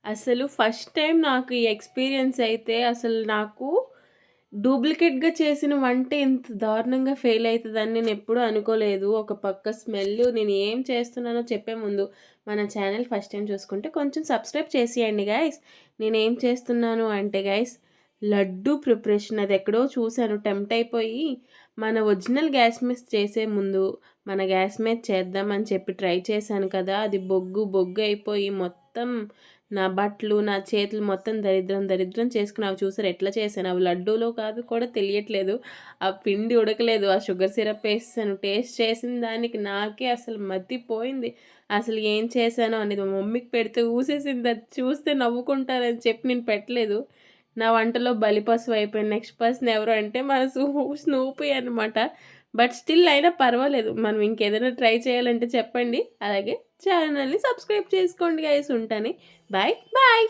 అసలు first time నాకు ఈ ఎక్స్‌పీరియన్స్ అయితే అసలు నాకు డూప్లికేట్‌గా చేసిన వంట ఇంత దారుణంగా ఫెయిల్ అయితదని నేనెప్పుడూ అనుకోలేదు. ఒక పక్క స్మెల్లు నేను ఏం చేస్తున్నానో చెప్పే ముందు మన ఛానల్ ఫస్ట్ టైమ్ చూసుకుంటే కొంచెం సబ్స్క్రైబ్ చేసేయండి గైస్. నేనేం చేస్తున్నాను అంటే గైస్ లడ్డూ ప్రిపరేషన్ అదెక్కడో చూసాను. టెంప్ట్ అయిపోయి మన ఒరిజినల్ గ్యాస్ మీద చేసే ముందు మన గ్యాస్ మీద చేద్దామని చెప్పి ట్రై చేశాను కదా! అది బొగ్గు బొగ్గు అయిపోయి మొత్తం నా బట్టలు, నా చేతులు మొత్తం దరిద్రం, దరిద్రం చేసుకుని అవి చూసారా ఎట్లా చేశాను. అవి లడ్డూలో కాదు కూడా తెలియట్లేదు. ఆ పిండి ఉడకలేదు. ఆ షుగర్ సిరప్ ఏసేసాను. టేస్ట్ చేసిన దానికి నాకే అసలు మతిపోయింది. అసలు ఏం చేశానో అనేది మా మమ్మీకి పెడితే ఊసేసింది. అది చూస్తే నవ్వుకుంటారని చెప్పి నేను పెట్టలేదు. నా వంటలో బలిపశువు అయిపోయాను. నెక్స్ట్ పర్సన్ ఎవరు అంటే మన స్నూపీ అనమాట. బట్ స్టిల్ అయినా పర్వాలేదు. మనం ఇంకేదైనా ట్రై చేయాలంటే చెప్పండి. అలాగే ఛానల్‌ని సబ్స్క్రైబ్ చేసుకోండి గైస్. ఉంటాను. బాయ్. బాయ్.